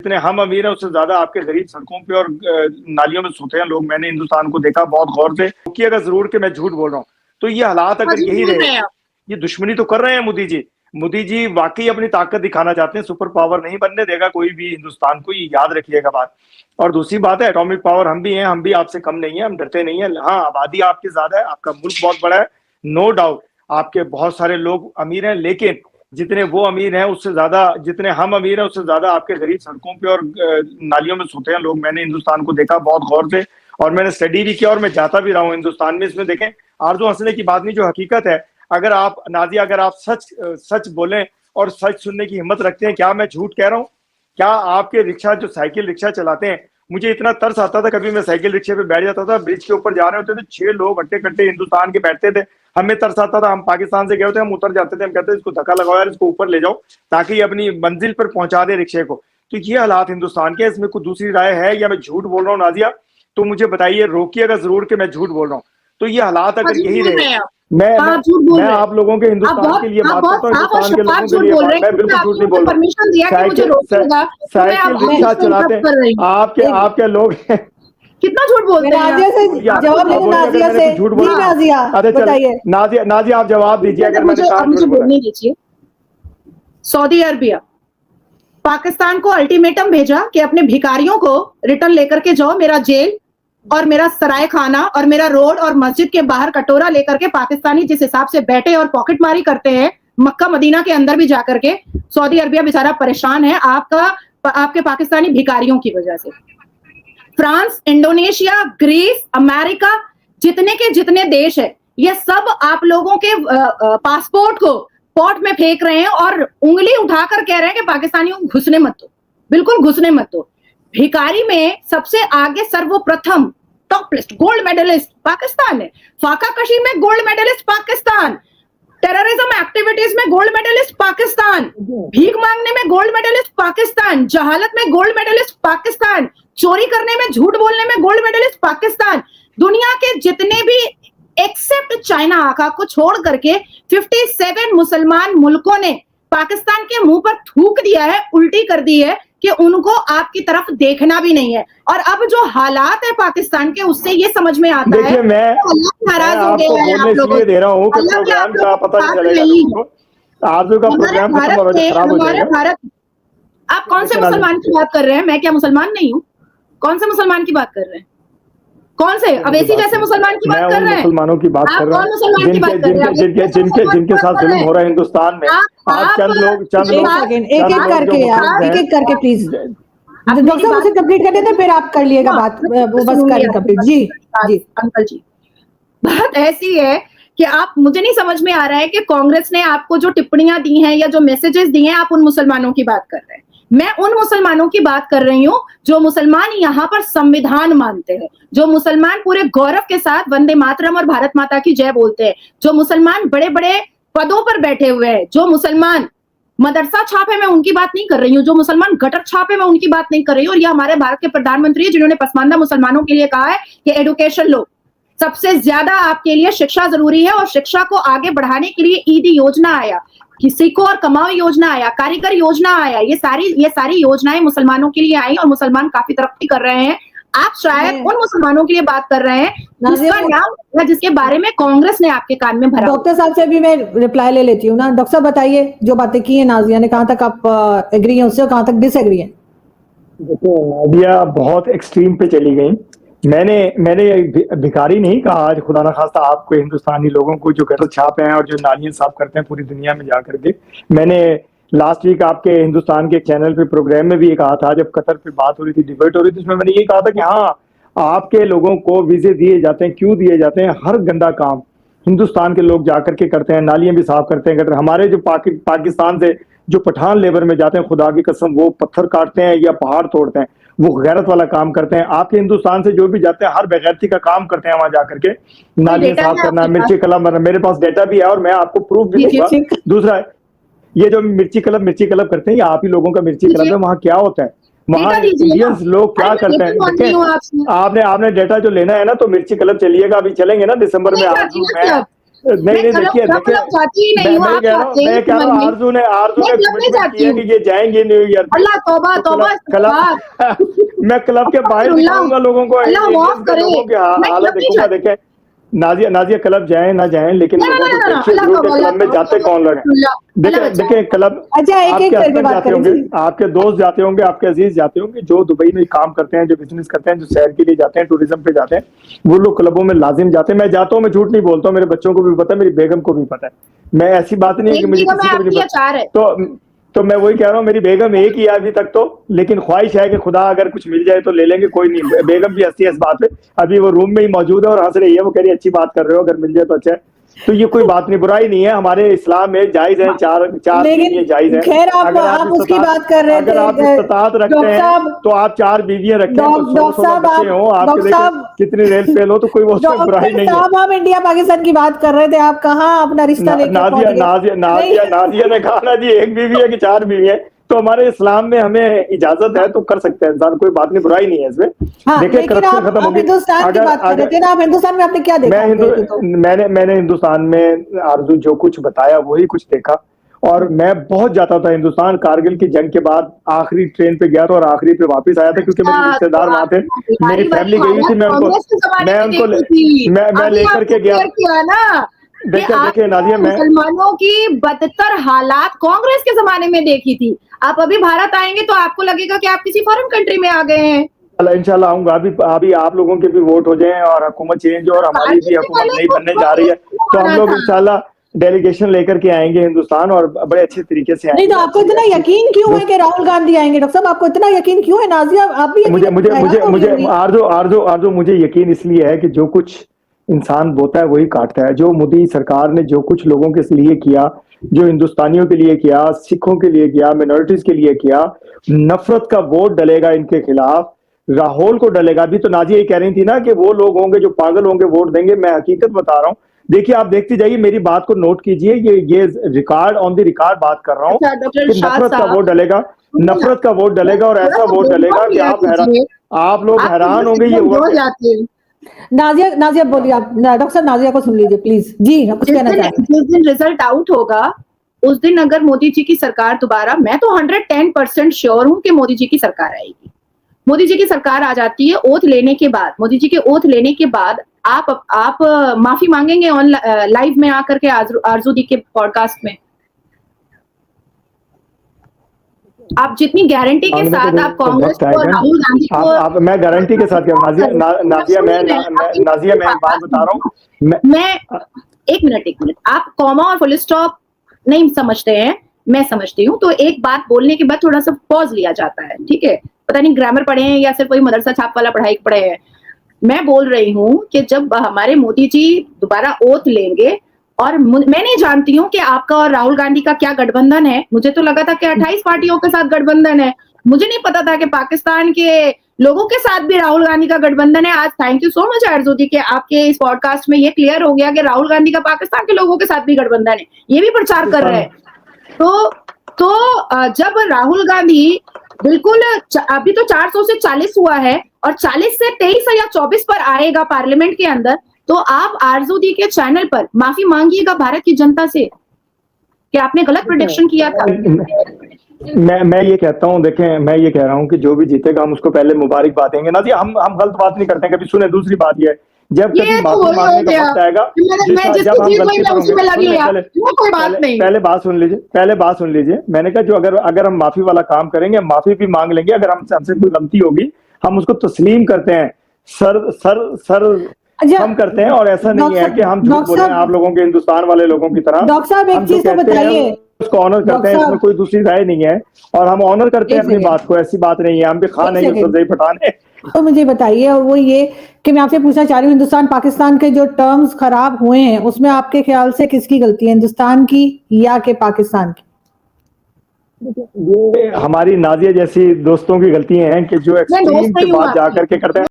जितने हम अमीर हैं उससे ज्यादा आपके गरीब सड़कों पे और नालियों में सोते हैं लोग। मैंने हिंदुस्तान को देखा बहुत गौर से कि अगर जरूर के मैं झूठ बोल रहा हूँ तो ये हालात अगर यही रहे, ये दुश्मनी तो कर रहे हैं मोदी जी। मोदी जी वाकई अपनी ताकत दिखाना चाहते हैं, सुपर पावर नहीं बनने देगा कोई भी हिंदुस्तान को, ये याद रखिएगा बात। और दूसरी बात है, एटॉमिक पावर हम भी हैं, हम भी आपसे कम नहीं है, हम डरते नहीं है। हाँ, आबादी आपकी ज्यादा है, आपका मुल्क बहुत बड़ा है, नो डाउट, आपके बहुत सारे लोग अमीर हैं, लेकिन जितने वो अमीर हैं उससे ज्यादा, जितने हम अमीर हैं उससे ज्यादा आपके गरीब सड़कों पे और नालियों में सोते हैं लोग। मैंने हिंदुस्तान को देखा बहुत गौर से और मैंने स्टडी भी किया और मैं जाता भी रहा हूँ हिंदुस्तान में। इसमें देखें, आरज़ू हंसने की बात नहीं, जो हकीकत है, अगर आप नाजिया, अगर आप सच बोलें और सच सुनने की हिम्मत रखते हैं, क्या मैं झूठ कह रहा हूँ? क्या आपके रिक्शा, जो साइकिल रिक्शा चलाते हैं, मुझे इतना तरस आता था, कभी मैं साइकिल रिक्शे पे बैठ जाता था, ब्रिज के ऊपर जा रहे होते थे, 6 लोग हट्टे कट्टे हिंदुस्तान के बैठते थे, हमें तरस आता था, हम पाकिस्तान से गए होते, हम उतर जाते थे, हम कहते इसको धक्का लगाओ यार, इसको ऊपर ले जाओ ताकि अपनी मंजिल पर पहुंचा दे रिक्शे को। तो ये हालात हिंदुस्तान के, इसमें कोई दूसरी राय है या मैं झूठ बोल रहा हूँ नाजिया? तो मुझे बताइए, रोकिएगा जरूर कि मैं झूठ बोल रहा हूँ। तो ये हालात अगर यही रहे, मैं आप लोगों के हिंदुस्तान के लिए बात करता हूँ, हिंदुस्तान के लोगों के लिए, मैं बिल्कुल झूठ नहीं बोल रहा हूँ। साइकिल रिक्शा चलाते हैं आपके लोग कितना झूठ बोलते हैं? जवाब लेंगे नाजिया से। झूठ बोल, नाजिया बताइए। नाजिया आप जवाब दीजिए। अगर मुझे बोलने दीजिए। सऊदी अरबिया पाकिस्तान को अल्टीमेटम भेजा कि अपने भिखारियों को रिटर्न लेकर के जाओ, मेरा जेल और मेरा सराय खाना और मेरा रोड और मस्जिद के बाहर कटोरा लेकर के पाकिस्तानी जिस हिसाब से बैठे और पॉकेटमारी करते हैं मक्का मदीना के अंदर भी जाकर के, सऊदी अरबिया बेचारा परेशान है आपके पाकिस्तानी भिखारियों की वजह से। फ्रांस, इंडोनेशिया, ग्रीस, अमेरिका, जितने के जितने देश है, ये सब आप लोगों के पासपोर्ट को पोर्ट में फेंक रहे हैं और उंगली उठाकर कह रहे हैं कि पाकिस्तानियों को घुसने मत दो, बिल्कुल घुसने मत दो। भिखारी में सबसे आगे सर्वप्रथम top list gold medalist Pakistan है, फाका कशी में gold medalist Pakistan, terrorism activities में गोल्ड मेडलिस्ट पाकिस्तान, भीख मांगने में गोल्ड मेडलिस्ट पाकिस्तान, जहालत में गोल्ड मेडलिस्ट पाकिस्तान, चोरी करने में, झूठ बोलने में गोल्ड मेडलिस्ट पाकिस्तान। दुनिया के जितने भी एक्सेप्ट चाइना आका को छोड़ करके 57 मुसलमान मुल्कों ने पाकिस्तान के मुंह पर थूक दिया है, उल्टी कर दी है कि उनको आपकी तरफ देखना भी नहीं है। और अब जो हालात है पाकिस्तान के, उससे ये समझ में आता है, मैं नाराज हो गए हैं आप लोग। दे रहा हूं कि प्रोग्राम का पता नहीं चलेगा, आरज़ू का प्रोग्राम खत्म हो जाएगा। भारत, आप कौन से मुसलमान की बात कर रहे हैं? मैं क्या मुसलमान नहीं हूँ? कौन से मुसलमान की बात कर रहे हैं? कौन से अवैसी जैसे मुसलमान की बात कर रहे हैं? मुसलमानों की बात कर रहे हैं जिनके साथ जुल्म हो रहा है हिंदुस्तान में। आप चंद लोग एक एक करके प्लीज डॉक्टर साहब उसे कंप्लीट करने दे, फिर आप कर लिएगा बात, वो बस करें कंप्लीट। जी जी अंकल जी, बात ऐसी है कि आप, मुझे नहीं समझ में आ रहा है कि कांग्रेस ने आपको जो टिप्पणियां दी हैं या जो मैसेजेस दिए हैं, आप उन मुसलमानों की बात कर रहे हैं। मैं उन मुसलमानों की बात कर रही हूँ जो मुसलमान यहाँ पर संविधान मानते हैं, जो मुसलमान पूरे गौरव के साथ वंदे मातरम और भारत माता की जय बोलते हैं, जो मुसलमान बड़े बड़े पदों पर बैठे हुए हैं, जो मुसलमान मदरसा छापे, मैं उनकी बात नहीं कर रही हूँ, जो मुसलमान गटर छापे, मैं उनकी बात नहीं कर रही हूँ। और ये हमारे भारत के प्रधानमंत्री है जिन्होंने पसमानदा मुसलमानों के लिए कहा है कि एडुकेशन लो, सबसे ज्यादा आपके लिए शिक्षा जरूरी है और शिक्षा को आगे बढ़ाने के लिए ईदी योजना आया, सीखो और कमाओ योजना आया, कारीगर योजना आया, ये सारी योजनाएं मुसलमानों के लिए आई और मुसलमान काफी तरक्की कर रहे हैं। आप शायद उन मुसलमानों के लिए बात कर रहे हैं जिसका नाम या जिसके बारे में कांग्रेस ने आपके कान में भरा। डॉक्टर साहब से भी मैं रिप्लाई ले लेती हूँ ना। डॉक्टर साहब बताइए, जो बातें की है नाजिया ने, कहाँ तक आप एग्री हैं उससे और कहाँ तक डिसएग्री हैं? देखो, नाजिया बहुत एक्सट्रीम पे चली गई। मैंने भिखारी नहीं कहा आज, खुदा ना खास्ता आपको, हिंदुस्तानी लोगों को जो गटर छापे हैं और जो नालियां साफ करते हैं पूरी दुनिया में जा करके। मैंने लास्ट वीक आपके हिंदुस्तान के चैनल पे प्रोग्राम में भी ये कहा था, जब कतर पे बात हो रही थी, डिबेट हो रही थी, उसमें मैंने ये कहा था कि हाँ, आपके लोगों को वीजे दिए जाते हैं, क्यों दिए जाते हैं? हर गंदा काम हिंदुस्तान के लोग जाकर के करते हैं, नालियां भी साफ करते हैं, हमारे जो पाकिस्तान से जो पठान लेबर में जाते हैं, खुदा की कसम वो पत्थर काटते हैं या पहाड़ तोड़ते हैं, वो गैरत वाला काम करते हैं। आपके हिंदुस्तान से जो भी जाते हैं हर बेगैरती का काम करते हैं, वहां जाकर के नालियां साफ करना, मिर्ची कलम भरना। मेरे पास डेटा भी है और मैं आपको प्रूफ भी दूंगा। दूसरा, ये जो मिर्ची कलम करते हैं, ये आप ही लोगों का मिर्ची कलम है। वहाँ क्या होता है, वहाँ इंडियंस लोग क्या करते हैं? आपने डेटा जो लेना है ना, तो मिर्ची कलम चलिएगा, अभी चलेंगे ना दिसंबर में। नहीं देखिए मैं कह रहा हूँ आरजू ने कमिटमेंट किया कि ये जाएंगे न्यूयॉर्क। अल्लाह तौबा तौबा मैं क्लब के बाहर दिखाऊंगा लोगों को, लोगों की हालत देखूंगा। देखें नाजिया क्लब जाए ना जाए, लेकिन क्लब में जाते कौन लोग हैं? देखें क्लब आपके दोस्त जाते होंगे, आपके अजीज जाते होंगे, जो दुबई में काम करते हैं, जो बिजनेस करते हैं, जो सैर के लिए जाते हैं, टूरिज्म पे जाते हैं, वो लोग क्लबों में लाजिम जाते हैं। मैं जाता हूँ, मैं झूठ नहीं बोलता हूँ, मेरे बच्चों को भी पता है, मेरी बेगम को भी पता है। मैं ऐसी बात नहीं है कि मुझे किसी को भी नहीं पता। तो मैं वही कह रहा हूँ, मेरी बेगम एक ही है अभी तक तो, लेकिन ख्वाहिश है कि खुदा अगर कुछ मिल जाए तो ले लेंगे, कोई नहीं। बेगम भी हंसती है इस बात पे, अभी वो रूम में ही मौजूद है और हंस रही है, वो कह रही है अच्छी बात कर रहे हो, अगर मिल जाए तो अच्छा है। तो ये कोई बात नहीं, बुराई नहीं है, हमारे इस्लाम में जायज है, चार बीवियां जायज है। खैर आप उसकी बात कर रहे थे, अगर आप इस्तात रखते हैं तो आप 4 बीवियां रखें, आपके कितनी रेल फेल हो, तो कोई वो बुराई नहीं है। हम इंडिया पाकिस्तान की बात कर रहे थे, आप कहाँ अपना रिश्ता लेके नाजिया ने कहा ना जी 1 बीवी है कि 4 बीवी है, तो हमारे इस्लाम में हमें इजाजत है तो कर सकते हैं इंसान, कोई बात नहीं, बुराई नहीं है इसमें। देखिए करप्शन खत्म हो गई। आप हिंदुस्तान में आपने क्या देखा? मैंने हिंदुस्तान में आरजू जो कुछ बताया वही कुछ देखा, और मैं बहुत जाता था हिंदुस्तान। कारगिल की जंग के बाद आखिरी ट्रेन पे गया था और आखिरी पे वापस आया था, क्योंकि मेरे रिश्तेदार वहां थे, मेरी फैमिली गई थी, मैं लेकर के गया। देखिए नाजिया, मैं मुसलमानों की बदतर हालात कांग्रेस के जमाने में देखी थी। आप अभी भारत आएंगे तो आपको लगेगा कि आप किसी फॉरेन कंट्री में आ गए हैं। इंशाल्लाह आऊंगा, अभी आप लोगों के भी वोट हो जाएं और हुकूमत चेंज हो और हमारी भी हुकूमत नहीं बनने जा रही है, तो हम लोग इंशाल्लाह डेलीगेशन लेकर के आएंगे हिंदुस्तान और बड़े अच्छे तरीके से आएंगे। नहीं तो आपको इतना यकीन क्यों है कि राहुल गांधी आएंगे? डॉक्टर साहब आपको इतना यकीन क्यों है? नाजिया आप भी मुझे आरजू मुझे यकीन इसलिए है कि जो कुछ इंसान बोता है वही काटता है। जो मोदी सरकार ने जो कुछ लोगों के लिए किया, जो हिंदुस्तानियों के लिए किया, सिखों के लिए किया, मिनोरिटीज के लिए किया, नफरत का वोट डलेगा इनके खिलाफ, राहुल को डलेगा। अभी तो नाजिया ये कह रही थी ना कि वो लोग होंगे जो पागल होंगे वोट देंगे, मैं हकीकत बता रहा हूँ। देखिए आप देखती जाइए, मेरी बात को नोट कीजिए, ये रिकॉर्ड ऑन द रिकॉर्ड बात कर रहा हूँ कि नफरत का वोट डलेगा, नफरत का वोट डलेगा, और ऐसा वोट डलेगा कि आप लोग हैरान होंगे। ये हुआ नाजिया बोलिए, आप डॉक्टर नाजिया को सुन लीजिए प्लीज। जी कुछ कहना चाहते हैं? जिस दिन रिजल्ट आउट होगा उस दिन अगर मोदी जी की सरकार दोबारा, मैं तो 110% श्योर हूं कि मोदी जी की सरकार आएगी। मोदी जी की सरकार आ जाती है, ओथ लेने के बाद, मोदी जी के ओथ लेने के बाद आप माफी मांगेंगे ऑन लाइव में आकर के आरजूदी के पॉडकास्ट में? आप जितनी गारंटी के साथ आप कांग्रेस को, राहुल गांधी को, मैं गारंटी के साथ नाजिया मैं बात बता रहा हूँ, मैं एक मिनट आप कॉमा और फुल स्टॉप नहीं समझते हैं, मैं समझती हूँ। तो एक बात बोलने के बाद थोड़ा सा पॉज लिया जाता है, ठीक है? पता नहीं ग्रामर पढ़े हैं या सिर्फ कोई मदरसा छाप वाला पढ़ाई पढ़े हैं। मैं बोल रही हूँ कि जब हमारे मोदी जी दोबारा ओथ लेंगे, और मैं नहीं जानती हूँ कि आपका और राहुल गांधी का क्या गठबंधन है। मुझे तो लगा था कि 28 पार्टियों के साथ गठबंधन है, मुझे नहीं पता था कि पाकिस्तान के लोगों के साथ भी राहुल गांधी का गठबंधन है। आज थैंक यू सो मच आरजूदी के आपके इस पॉडकास्ट में ये क्लियर हो गया कि राहुल गांधी का पाकिस्तान के लोगों के साथ भी गठबंधन है, ये भी प्रचार कर रहे हैं। तो जब राहुल गांधी बिल्कुल, अभी तो 400 से 40 हुआ है और 40 से 23 या 24 पर आएगा पार्लियामेंट के अंदर, तो आप आरजूदी के चैनल पर माफी मांगिएगा भारत की जनता से कि आपने गलत प्रेडिक्शन किया था। मैं ये कहता हूँ, देखें मैं ये कह रहा हूँ कि जो भी जीतेगा हम उसको पहले मुबारकबाद देंगे ना जी। हम गलत बात नहीं करते हैं कभी। सुने, दूसरी बात ये है, जब कभी माफी मांगने का वक्त आएगा, जब हम गलती करेंगे, पहले बात सुन लीजिए। मैंने कहा जो अगर हम माफी वाला काम करेंगे, माफी भी मांग लेंगे। अगर हमसे कोई गलती होगी हम उसको तस्लीम करते हैं, सर हम करते हैं, और ऐसा नहीं है कि हम झूठ बोले आप लोगों के, हिंदुस्तान वाले लोगों की तरह। डॉक्टर साहब एक चीज तो बताइए, उसको ऑनर करते हैं, इसमें कोई दूसरी राय नहीं है, और हम ऑनर करते हैं अपनी बात को। ऐसी बात नहीं है, हम भी खान नहीं है सब्जी पठान है। तो मुझे बताइए, और वो ये कि मैं आपसे पूछना चाह रही हूँ, हिंदुस्तान पाकिस्तान के जो टर्म्स खराब हुए हैं उसमें आपके ख्याल से किसकी गलती है, हिंदुस्तान की या के पाकिस्तान की? ये हमारी नाजिया जैसी दोस्तों की गलतियां हैं कि जो एक्सट्रीम की बात जाकर के करते हैं।